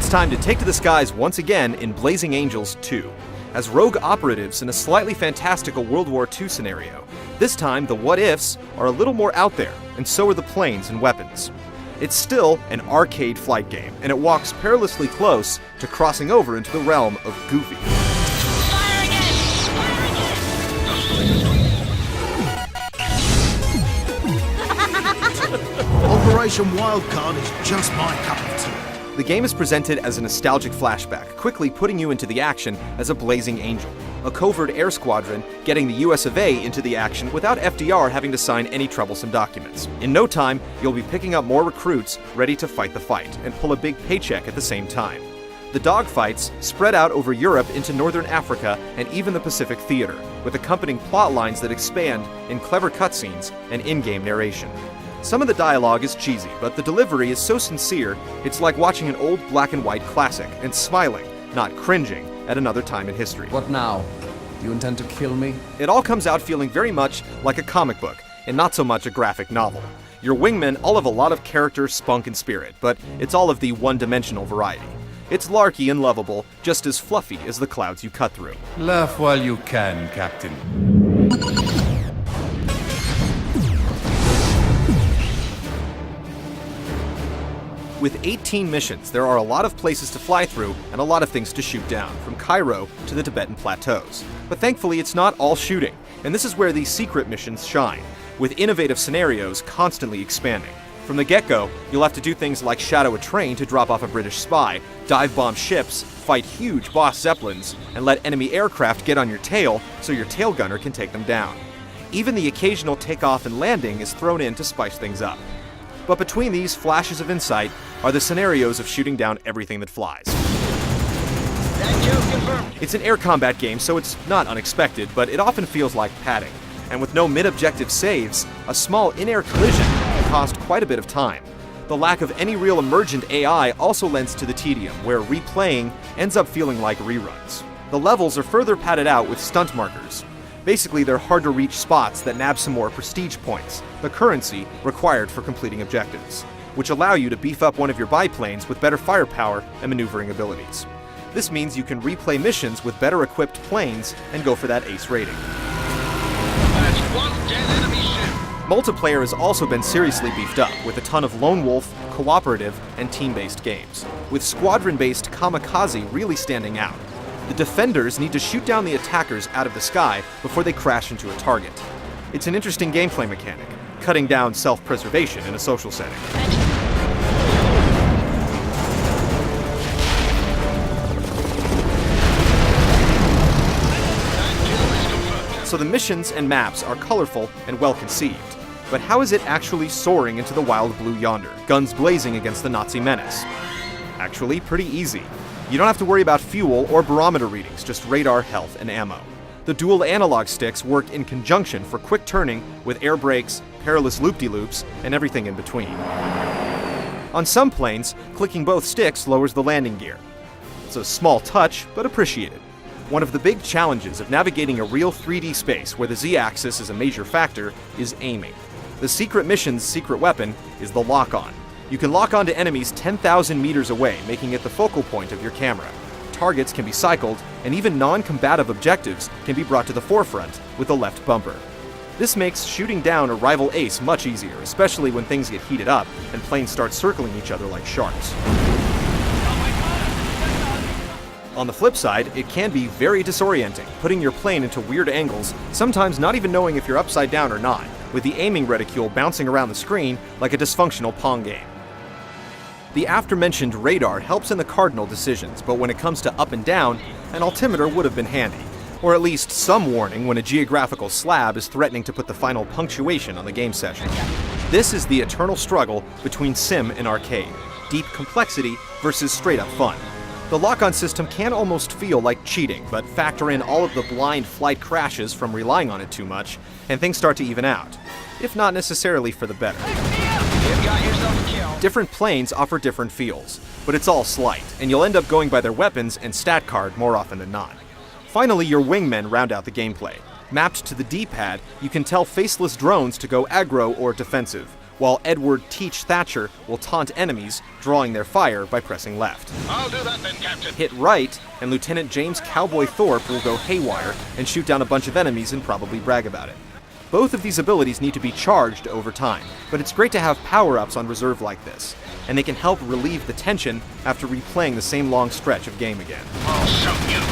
It's time to take to the skies once again in Blazing Angels 2, as rogue operatives in a slightly fantastical World War II scenario. This time, the what-ifs are a little more out there, and so are the planes and weapons. It's still an arcade flight game, and it walks perilously close to crossing over into the realm of goofy. Operation Wildcard is just my cup of tea. The game is presented as a nostalgic flashback, quickly putting you into the action as a Blazing Angel, a covert air squadron getting the US of A into the action without FDR having to sign any troublesome documents. In no time, you'll be picking up more recruits ready to fight the fight and pull a big paycheck at the same time. The dogfights spread out over Europe into Northern Africa and even the Pacific Theater, with accompanying plot lines that expand in clever cutscenes and in-game narration. Some of the dialogue is cheesy, but the delivery is so sincere, it's like watching an old black and white classic and smiling, not cringing, at another time in history. What now? You intend to kill me? It all comes out feeling very much like a comic book, and not so much a graphic novel. Your wingmen all have a lot of character, spunk, and spirit, but it's all of the one-dimensional variety. It's larky and lovable, just as fluffy as the clouds you cut through. Laugh while you can, Captain. With 18 missions, there are a lot of places to fly through and a lot of things to shoot down, from Cairo to the Tibetan plateaus. But thankfully, it's not all shooting, and this is where these secret missions shine, with innovative scenarios constantly expanding. From the get-go, you'll have to do things like shadow a train to drop off a British spy, dive-bomb ships, fight huge boss zeppelins, and let enemy aircraft get on your tail so your tail gunner can take them down. Even the occasional takeoff and landing is thrown in to spice things up. But between these flashes of insight are the scenarios of shooting down everything that flies. It's an air combat game, so it's not unexpected, but it often feels like padding. And with no mid-objective saves, a small in-air collision can cost quite a bit of time. The lack of any real emergent AI also lends to the tedium, where replaying ends up feeling like reruns. The levels are further padded out with stunt markers. Basically, they're hard-to-reach spots that nab some more prestige points, the currency required for completing objectives, which allow you to beef up one of your biplanes with better firepower and maneuvering abilities. This means you can replay missions with better-equipped planes and go for that ace rating. That's one dead enemy ship. Multiplayer has also been seriously beefed up, with a ton of lone wolf, cooperative, and team-based games, with squadron-based Kamikaze really standing out. The defenders need to shoot down the attackers out of the sky before they crash into a target. It's an interesting gameplay mechanic, cutting down self-preservation in a social setting. So the missions and maps are colorful and well-conceived. But how is it actually soaring into the wild blue yonder, guns blazing against the Nazi menace? Actually, pretty easy. You don't have to worry about fuel or barometer readings, just radar, health, and ammo. The dual analog sticks work in conjunction for quick turning with air brakes, perilous loop-de-loops, and everything in between. On some planes, clicking both sticks lowers the landing gear. It's a small touch, but appreciated. One of the big challenges of navigating a real 3D space where the Z-axis is a major factor is aiming. The secret mission's secret weapon is the lock-on. You can lock onto enemies 10,000 meters away, making it the focal point of your camera. Targets can be cycled, and even non-combative objectives can be brought to the forefront with the left bumper. This makes shooting down a rival ace much easier, especially when things get heated up and planes start circling each other like sharks. On the flip side, it can be very disorienting, putting your plane into weird angles, sometimes not even knowing if you're upside down or not, with the aiming reticule bouncing around the screen like a dysfunctional Pong game. The aforementioned radar helps in the cardinal decisions, but when it comes to up and down, an altimeter would have been handy, or at least some warning when a geographical slab is threatening to put the final punctuation on the game session. This is the eternal struggle between sim and arcade, deep complexity versus straight-up fun. The lock-on system can almost feel like cheating, but factor in all of the blind flight crashes from relying on it too much, and things start to even out, if not necessarily for the better. Different planes offer different feels, but it's all slight, and you'll end up going by their weapons and stat card more often than not. Finally, your wingmen round out the gameplay. Mapped to the D-pad, you can tell faceless drones to go aggro or defensive, while Edward Teach Thatcher will taunt enemies, drawing their fire by pressing left. I'll do that then, Captain. Hit right, and Lieutenant James Cowboy Thorpe will go haywire and shoot down a bunch of enemies and probably brag about it. Both of these abilities need to be charged over time, but it's great to have power-ups on reserve like this, and they can help relieve the tension after replaying the same long stretch of game again. I'll show you.